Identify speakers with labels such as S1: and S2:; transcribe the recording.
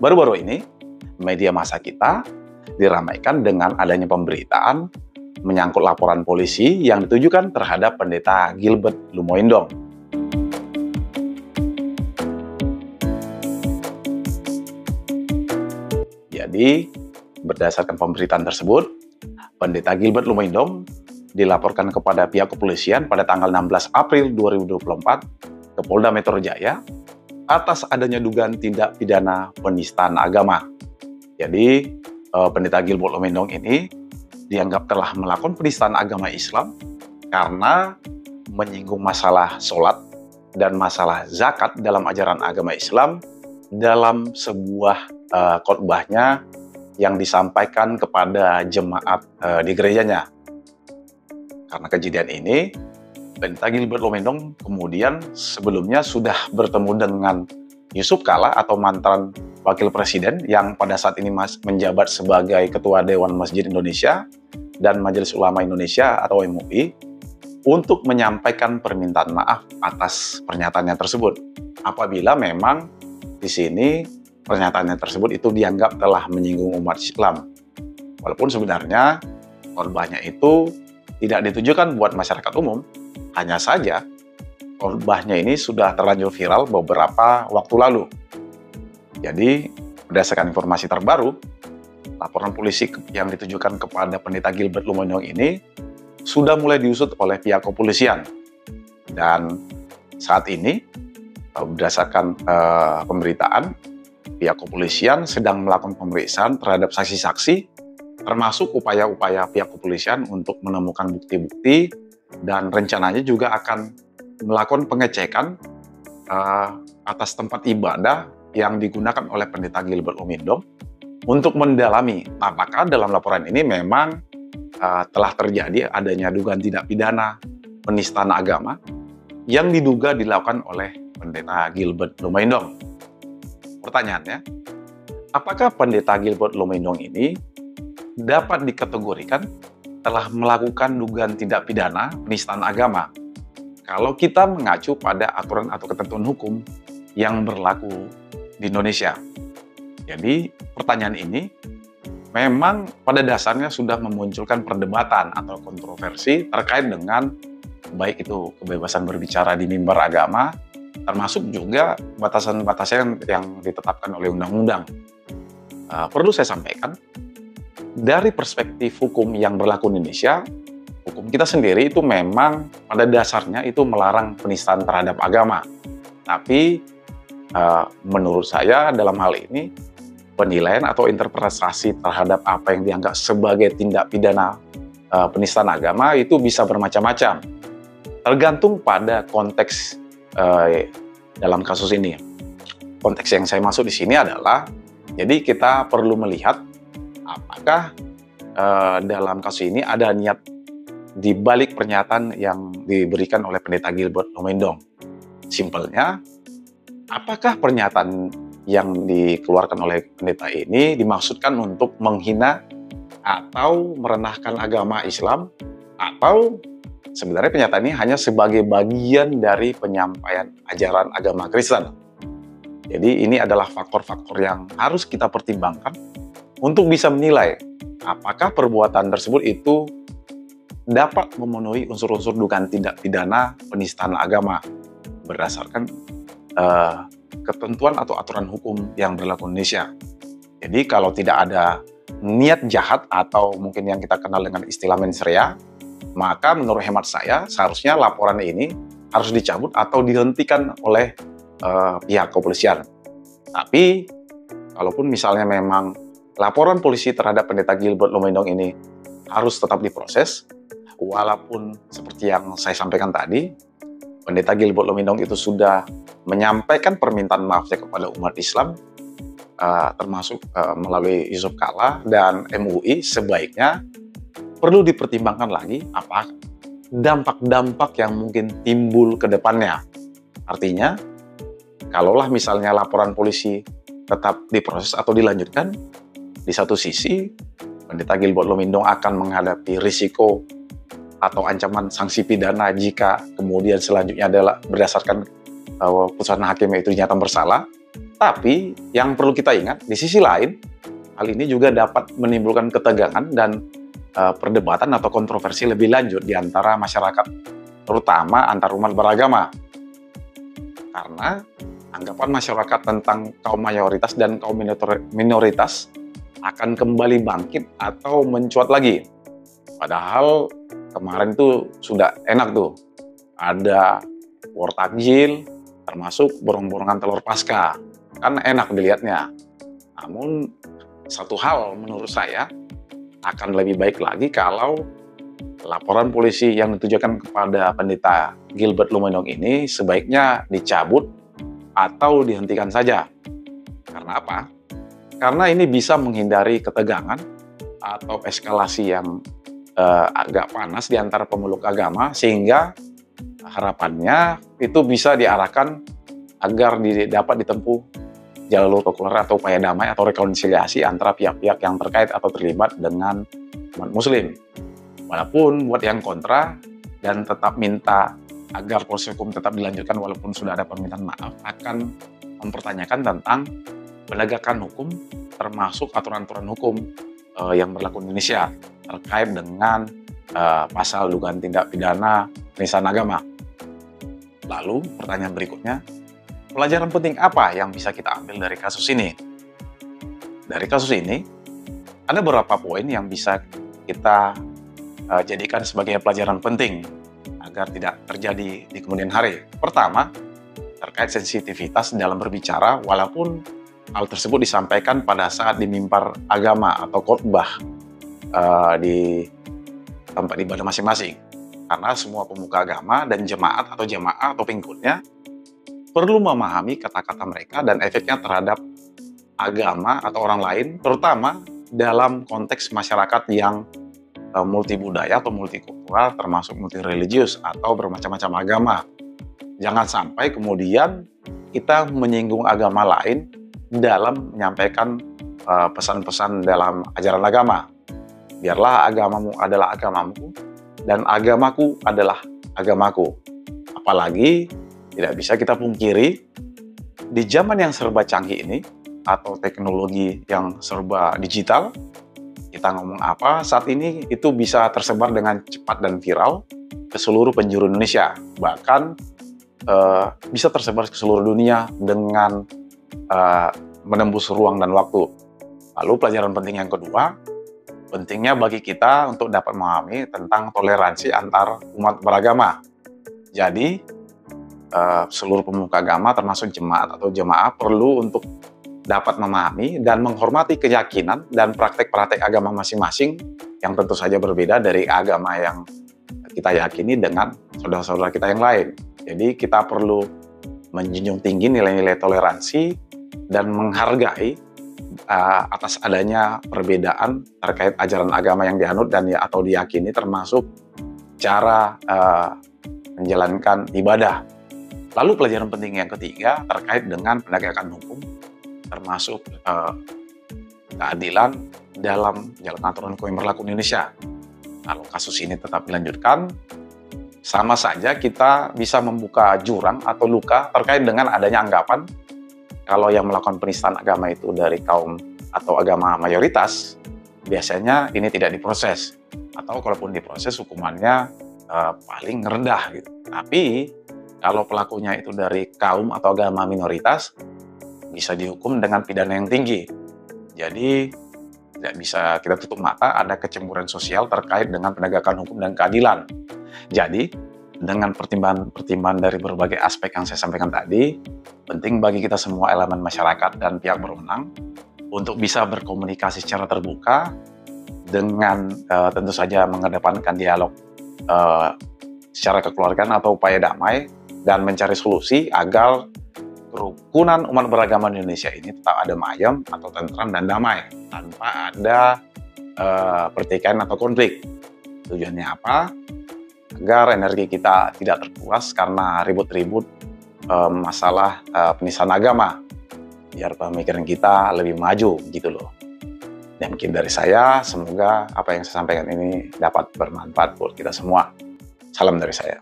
S1: Baru-baru ini, media massa kita diramaikan dengan adanya pemberitaan menyangkut laporan polisi yang ditujukan terhadap Pendeta Gilbert Lumoindong. Jadi, berdasarkan pemberitaan tersebut, Pendeta Gilbert Lumoindong dilaporkan kepada pihak kepolisian pada tanggal 16 April 2024 ke Polda Metro Jaya atas adanya dugaan tindak pidana penistaan agama. Jadi, Pendeta Gilbert Lumoindong ini dianggap telah melakukan penistaan agama Islam karena menyinggung masalah sholat dan masalah zakat dalam ajaran agama Islam dalam sebuah khotbahnya yang disampaikan kepada jemaat di gerejanya. Karena kejadian ini, Pendeta Gilbert Lumoindong kemudian sebelumnya sudah bertemu dengan Yusuf Kalla atau mantan wakil presiden yang pada saat ini menjabat sebagai Ketua Dewan Masjid Indonesia dan Majelis Ulama Indonesia atau MUI untuk menyampaikan permintaan maaf atas pernyataannya tersebut. Apabila memang di sini pernyataannya tersebut itu dianggap telah menyinggung umat Islam. Walaupun sebenarnya khotbahnya itu tidak ditujukan buat masyarakat umum, hanya saja khotbahnya ini sudah terlanjur viral beberapa waktu lalu. Jadi, berdasarkan informasi terbaru, laporan polisi yang ditujukan kepada Pendeta Gilbert Lumoindong ini sudah mulai diusut oleh pihak kepolisian. Dan saat ini, berdasarkan pemberitaan, pihak kepolisian sedang melakukan pemeriksaan terhadap saksi-saksi, termasuk upaya-upaya pihak kepolisian untuk menemukan bukti-bukti, dan rencananya juga akan melakukan pengecekan atas tempat ibadah yang digunakan oleh Pendeta Gilbert Lumoindong untuk mendalami apakah dalam laporan ini memang telah terjadi adanya dugaan tindak pidana penistaan agama yang diduga dilakukan oleh Pendeta Gilbert Lumoindong. Pertanyaannya, apakah Pendeta Gilbert Lumoindong ini dapat dikategorikan telah melakukan dugaan tindak pidana penistaan agama kalau kita mengacu pada aturan atau ketentuan hukum yang berlaku di Indonesia? Jadi, pertanyaan ini memang pada dasarnya sudah memunculkan perdebatan atau kontroversi terkait dengan baik itu kebebasan berbicara di mimbar agama, termasuk juga batasan-batasan yang ditetapkan oleh undang-undang. Perlu saya sampaikan, dari perspektif hukum yang berlaku di Indonesia, hukum kita sendiri itu memang pada dasarnya itu melarang penistaan terhadap agama. Tapi menurut saya dalam hal ini, penilaian atau interpretasi terhadap apa yang dianggap sebagai tindak pidana penistaan agama itu bisa bermacam-macam. Tergantung pada konteks dalam kasus ini. Konteks yang saya maksud di sini adalah, jadi kita perlu melihat apakah dalam kasus ini ada niat di balik pernyataan yang diberikan oleh Pendeta Gilbert Lumoindong. Simpelnya, apakah pernyataan yang dikeluarkan oleh pendeta ini dimaksudkan untuk menghina atau merendahkan agama Islam, atau sebenarnya pernyataan ini hanya sebagai bagian dari penyampaian ajaran agama Kristen. Jadi ini adalah faktor-faktor yang harus kita pertimbangkan untuk bisa menilai apakah perbuatan tersebut itu dapat memenuhi unsur-unsur dugaan tindak pidana penistaan agama berdasarkan ketentuan atau aturan hukum yang berlaku di Indonesia. Jadi kalau tidak ada niat jahat atau mungkin yang kita kenal dengan istilah mens rea, maka menurut hemat saya seharusnya laporan ini harus dicabut atau dihentikan oleh pihak kepolisian. Tapi kalaupun misalnya memang laporan polisi terhadap Pendeta Gilbert Lumoindong ini harus tetap diproses, walaupun seperti yang saya sampaikan tadi, Pendeta Gilbert Lumoindong itu sudah menyampaikan permintaan maafnya kepada umat Islam, termasuk melalui Yusuf Kalla dan MUI, sebaiknya perlu dipertimbangkan lagi apa dampak-dampak yang mungkin timbul ke depannya. Artinya, kalaulah misalnya laporan polisi tetap diproses atau dilanjutkan, di satu sisi Pendeta Gilbert Lumoindong akan menghadapi risiko atau ancaman sanksi pidana jika kemudian selanjutnya adalah berdasarkan putusan hakim itu dinyatakan bersalah. Tapi yang perlu kita ingat, di sisi lain, hal ini juga dapat menimbulkan ketegangan dan perdebatan atau kontroversi lebih lanjut di antara masyarakat, terutama antar umat beragama. Karena anggapan masyarakat tentang kaum mayoritas dan kaum minoritas akan kembali bangkit atau mencuat lagi. Padahal kemarin tuh sudah enak tuh, ada war takjil, termasuk borong-borongan telur pasca. Kan enak dilihatnya. Namun satu hal menurut saya akan lebih baik lagi kalau laporan polisi yang ditujukan kepada Pendeta Gilbert Lumindong ini sebaiknya dicabut atau dihentikan saja. Karena apa? Karena ini bisa menghindari ketegangan atau eskalasi yang agak panas di antara pemeluk agama, sehingga harapannya itu bisa diarahkan agar dapat ditempuh jalur keluar atau upaya damai atau rekonsiliasi antara pihak-pihak yang terkait atau terlibat dengan umat muslim. Walaupun buat yang kontra dan tetap minta agar proses hukum tetap dilanjutkan walaupun sudah ada permintaan maaf, akan mempertanyakan tentang penegakan hukum termasuk aturan-aturan hukum yang berlaku di Indonesia terkait dengan pasal dugaan tindak pidana penistaan agama. Lalu pertanyaan berikutnya, pelajaran penting apa yang bisa kita ambil dari kasus ini? Dari kasus ini, ada beberapa poin yang bisa kita jadikan sebagai pelajaran penting agar tidak terjadi di kemudian hari. Pertama, terkait sensitivitas dalam berbicara, walaupun hal tersebut disampaikan pada saat di mimbar agama atau khotbah di tempat ibadah masing-masing. Karena semua pemuka agama dan jemaat atau pengikutnya perlu memahami kata-kata mereka dan efeknya terhadap agama atau orang lain, terutama dalam konteks masyarakat yang multibudaya atau multikultural, termasuk multireligius atau bermacam-macam agama. Jangan sampai kemudian kita menyinggung agama lain dalam menyampaikan pesan-pesan dalam ajaran agama. Biarlah agamamu adalah agamamu dan agamaku adalah agamaku. Apalagi tidak bisa kita pungkiri, di zaman yang serba canggih ini, atau teknologi yang serba digital, kita ngomong apa saat ini itu bisa tersebar dengan cepat dan viral ke seluruh penjuru Indonesia. Bahkan bisa tersebar ke seluruh dunia dengan menembus ruang dan waktu. Lalu pelajaran penting yang kedua, pentingnya bagi kita untuk dapat memahami tentang toleransi antar umat beragama. Jadi, seluruh pemuka agama termasuk jemaat atau jemaah perlu untuk dapat memahami dan menghormati keyakinan dan praktek-praktek agama masing-masing yang tentu saja berbeda dari agama yang kita yakini dengan saudara-saudara kita yang lain. Jadi kita perlu menjunjung tinggi nilai-nilai toleransi dan menghargai atas adanya perbedaan terkait ajaran agama yang dianut dan atau diyakini, termasuk cara menjalankan ibadah. Lalu pelajaran penting yang ketiga terkait dengan penegakan hukum, termasuk keadilan dalam menjalankan aturan hukum yang berlaku di Indonesia. Kalau kasus ini tetap dilanjutkan, sama saja kita bisa membuka jurang atau luka terkait dengan adanya anggapan kalau yang melakukan penistaan agama itu dari kaum atau agama mayoritas, biasanya ini tidak diproses. Atau kalaupun diproses, hukumannya paling rendah gitu. Tapi kalau pelakunya itu dari kaum atau agama minoritas, bisa dihukum dengan pidana yang tinggi. Jadi tidak bisa kita tutup mata ada kecemburuan sosial terkait dengan penegakan hukum dan keadilan. Jadi dengan pertimbangan dari berbagai aspek yang saya sampaikan tadi, penting bagi kita semua elemen masyarakat dan pihak berwenang untuk bisa berkomunikasi secara terbuka dengan tentu saja mengedepankan dialog secara kekeluargaan atau upaya damai dan mencari solusi agar kerukunan umat beragama di Indonesia ini tetap ada ayem atau tentram dan damai tanpa ada pertikaian atau konflik. Tujuannya apa? Agar energi kita tidak terkuras karena ribut-ribut masalah penistaan agama, biar pemikiran kita lebih maju gitu loh. Dan mungkin dari saya, semoga apa yang saya sampaikan ini dapat bermanfaat buat kita semua. Salam dari saya.